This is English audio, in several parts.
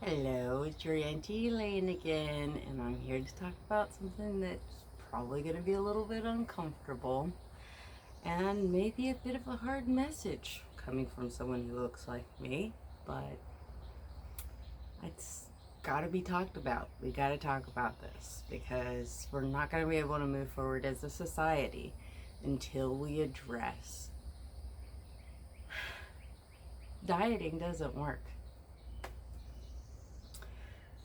Hello, it's your Auntie Elaine again, and I'm here to talk about something that's probably going to be a little bit uncomfortable and maybe a bit of a hard message coming from someone who looks like me, but it's got to be talked about. We got to talk about this because we're not going to be able to move forward as a society until we address dieting doesn't work.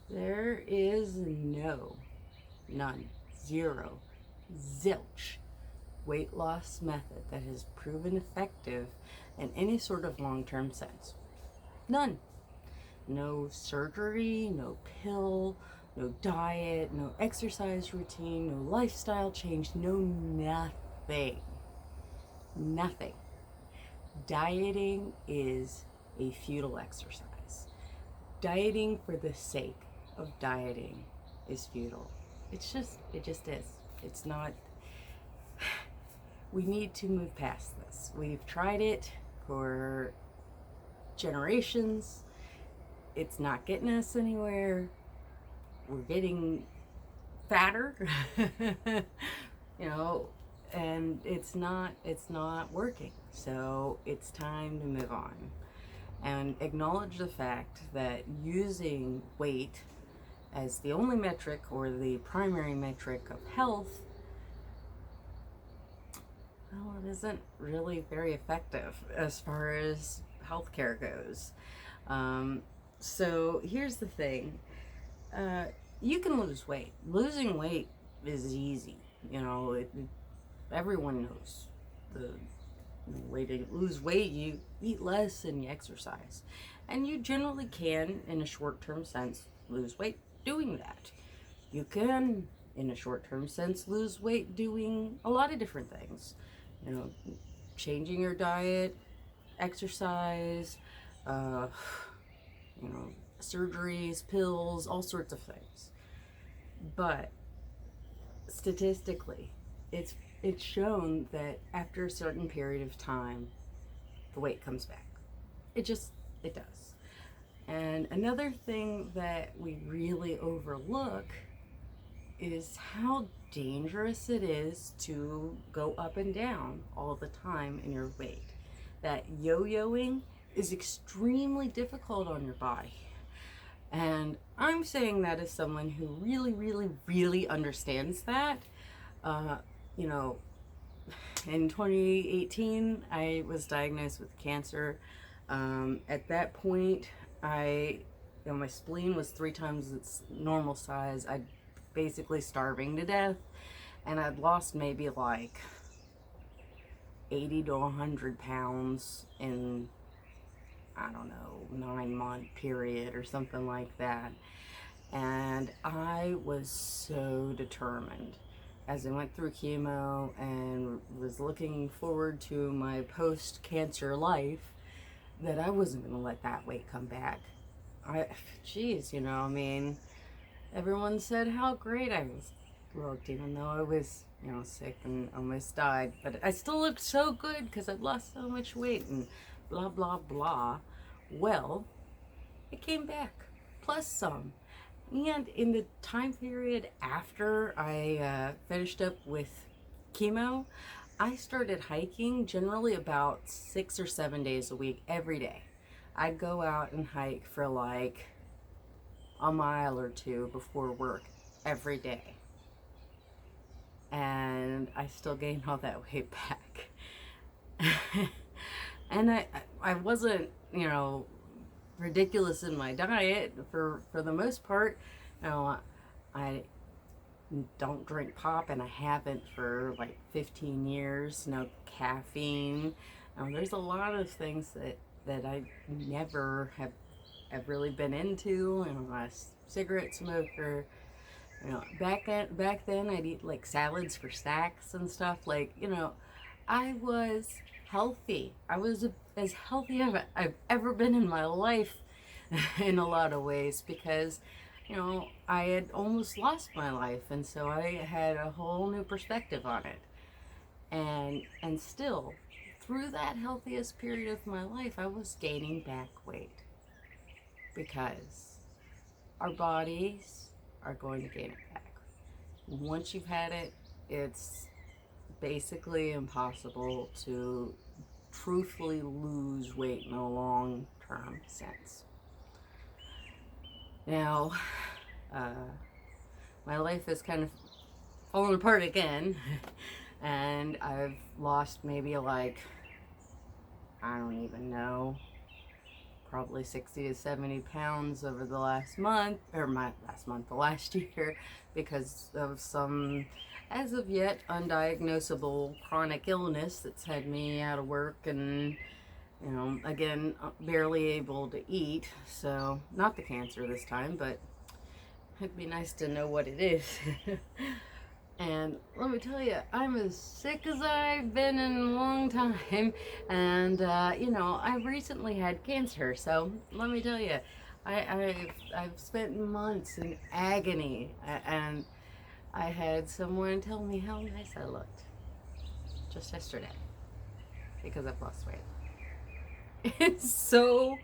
There is none, zero, zilch weight loss method that has proven effective in any sort of long term sense. None. No surgery, no pill, no diet, no exercise routine, no lifestyle change, no nothing. Nothing. Dieting is a futile exercise. Dieting for the sake of dieting is futile. It just is. It's not. We need to move past this. We've tried it for generations. It's not getting us anywhere. We're getting fatter, you know, and it's not working. So it's time to move on and acknowledge the fact that using weight as the only metric or the primary metric of health, well, it isn't really very effective as far as healthcare goes. So here's the thing. You can lose weight. Losing weight is easy. Everyone knows the way to lose weight. You eat less and you exercise. And you generally can, in a short-term sense, lose weight doing that. You can, in a short-term sense, lose weight doing a lot of different things. Changing your diet, exercise, surgeries, pills, all sorts of things. But statistically, it's shown that after a certain period of time, the weight comes back. It does. And another thing that we really overlook is how dangerous it is to go up and down all the time in your weight. That yo-yoing is extremely difficult on your body. And I'm saying that as someone who really, really, really understands that. In 2018, I was diagnosed with cancer. At that point, my spleen was 3 times its normal size. I'd basically starving to death, and I'd lost maybe like 80 to 100 pounds in, I don't know, 9-month period or something like that. And I was so determined as I went through chemo and was looking forward to my post-cancer life that I wasn't going to let that weight come back. Everyone said how great I looked, even though I was, sick and almost died. But I still looked so good because I'd lost so much weight and blah, blah, blah. Well, it came back, plus some. And in the time period after I finished up with chemo, I started hiking generally about 6 or 7 days a week, every day. I'd go out and hike for like a mile or two before work every day. And I still gained all that weight back. And I wasn't, ridiculous in my diet for the most part. I don't drink pop, and I haven't for like 15 years. No caffeine. There's a lot of things that I never have really been into. I'm a cigarette smoker. Back then I'd eat like salads for snacks and stuff. I was healthy. I was as healthy as I've ever been in my life in a lot of ways because, I had almost lost my life, and so I had a whole new perspective on it. And still, through that healthiest period of my life, I was gaining back weight because our bodies are going to gain it back. Once you've had it, it's basically impossible to truthfully lose weight in a long-term sense. Now, my life has kind of fallen apart again, and I've lost maybe like, I don't even know, probably 60 to 70 pounds over the last month, or the last year, because of some, as of yet, undiagnosable chronic illness that's had me out of work and, you know, again, barely able to eat. So, not the cancer this time, but it'd be nice to know what it is. And let me tell you, I'm as sick as I've been in a long time. And, you know, I've recently had cancer. So let me tell you, I've spent months in agony. And I had someone tell me how nice I looked just yesterday because I've lost weight. It's so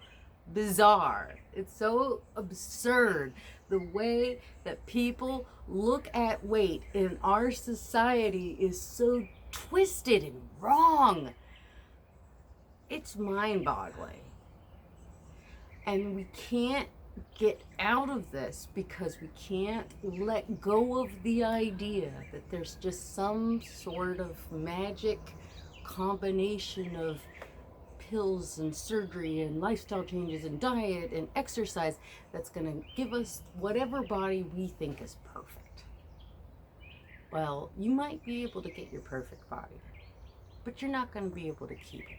bizarre. It's so absurd. The way that people look at weight in our society is so twisted and wrong. It's mind-boggling. And we can't get out of this because we can't let go of the idea that there's just some sort of magic combination of pills and surgery and lifestyle changes and diet and exercise that's going to give us whatever body we think is perfect. Well, you might be able to get your perfect body, but you're not going to be able to keep it.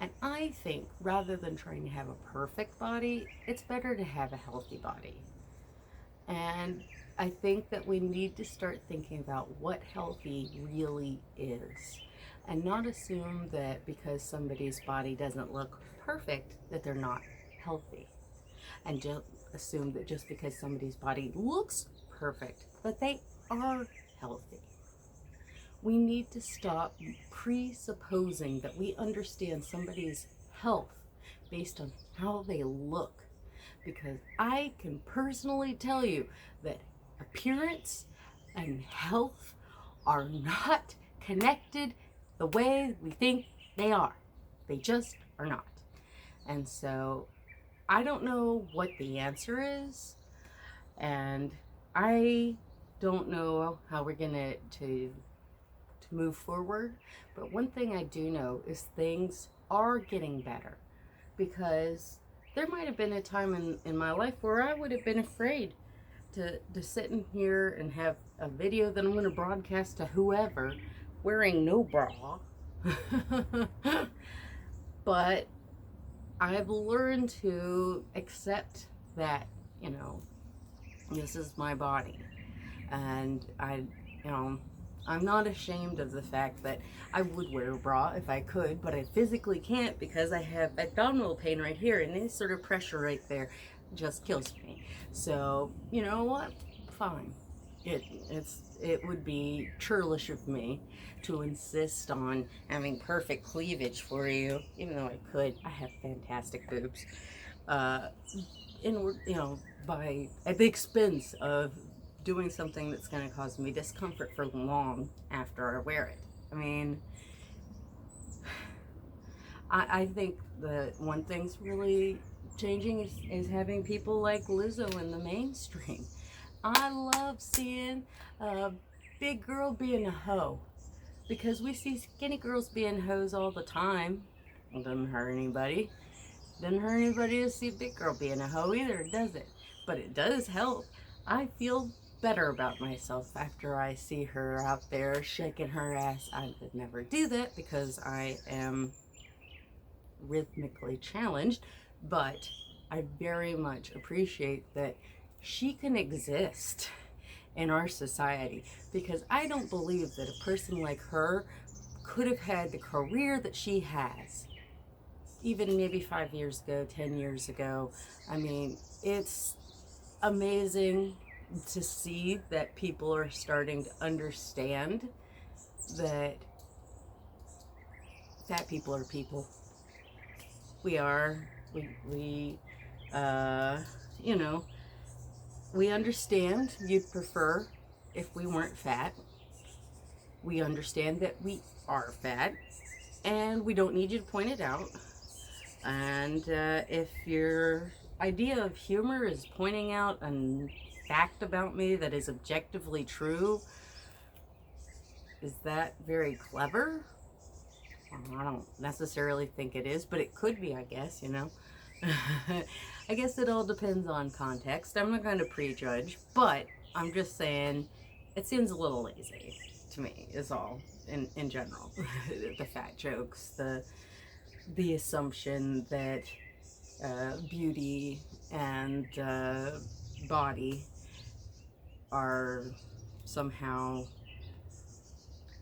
And I think rather than trying to have a perfect body, it's better to have a healthy body. And I think that we need to start thinking about what healthy really is. And not assume that because somebody's body doesn't look perfect, that they're not healthy. And just assume that just because somebody's body looks perfect, that they are healthy. We need to stop presupposing that we understand somebody's health based on how they look. Because I can personally tell you that appearance and health are not connected the way we think they are. They just are not. And so I don't know what the answer is, and I don't know how we're gonna to move forward. But one thing I do know is things are getting better, because there might have been a time in my life where I would have been afraid to sit in here and have a video that I'm going to broadcast to whoever wearing no bra. But I've learned to accept that, you know, this is my body. And I'm not ashamed of the fact that I would wear a bra if I could, but I physically can't because I have abdominal pain right here, and any sort of pressure right there just kills me. So, you know what? Fine. It would be churlish of me to insist on having perfect cleavage for you, even though I could. I have fantastic boobs. At the expense of doing something that's going to cause me discomfort for long after I wear it. I mean, I think that one thing's really changing is having people like Lizzo in the mainstream. I love seeing a big girl being a hoe, because we see skinny girls being hoes all the time. It doesn't hurt anybody. Doesn't hurt anybody to see a big girl being a hoe either, does it? But it does help. I feel better about myself after I see her out there shaking her ass. I could never do that because I am rhythmically challenged, but I very much appreciate that she can exist in our society, because I don't believe that a person like her could have had the career that she has even maybe 5 years ago, 10 years ago. I mean, it's amazing to see that people are starting to understand that fat people are people. We are. We you know, we understand you'd prefer if we weren't fat. We understand that we are fat, and we don't need you to point it out. And if your idea of humor is pointing out a fact about me that is objectively true, is that very clever? I don't necessarily think it is, but it could be, I guess, you know. I guess it all depends on context. I'm not going to prejudge, but I'm just saying it seems a little lazy to me, is all, in general. The fat jokes, the assumption that beauty and body are somehow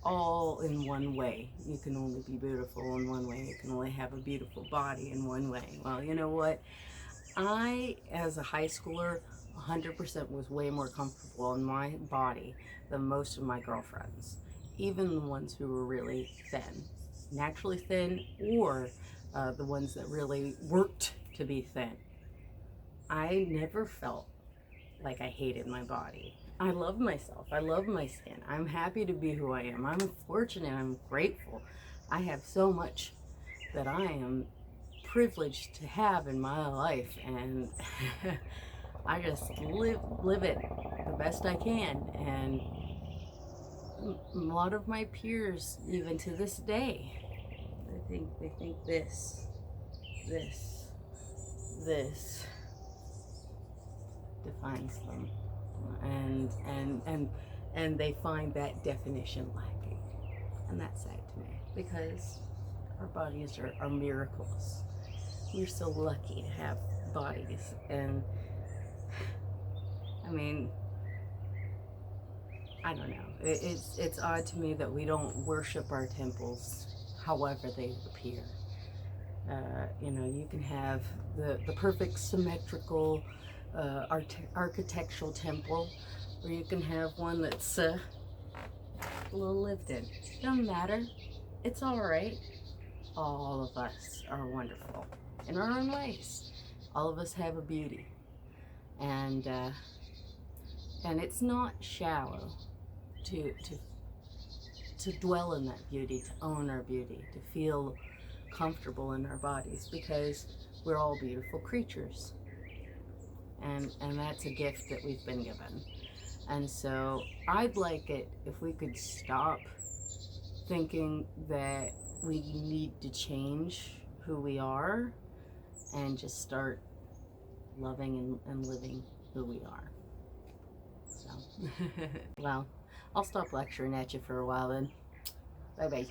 all in one way. You can only be beautiful in one way. You can only have a beautiful body in one way. Well, you know what? I, as a high schooler, 100% was way more comfortable in my body than most of my girlfriends, even the ones who were really thin, naturally thin, or the ones that really worked to be thin. I never felt like I hated my body. I love myself. I love my skin. I'm happy to be who I am. I'm fortunate. I'm grateful. I have so much that I am privileged to have in my life, and I just live it the best I can. And a lot of my peers, even to this day, they think this defines them, and they find that definition lacking, and that's sad to me, because our bodies are miracles. We're so lucky to have bodies, and I mean, I don't know. It's odd to me that we don't worship our temples, however they appear. You know, you can have the perfect symmetrical architectural temple, or you can have one that's a little lived in. Doesn't matter. It's all right. All of us are wonderful in our own ways. All of us have a beauty, and it's not shallow to dwell in that beauty, to own our beauty, to feel comfortable in our bodies, because we're all beautiful creatures, and that's a gift that we've been given. And so I'd like it if we could stop thinking that we need to change who we are, and just start loving and living who we are. So well, I'll stop lecturing at you for a while then. Bye bye.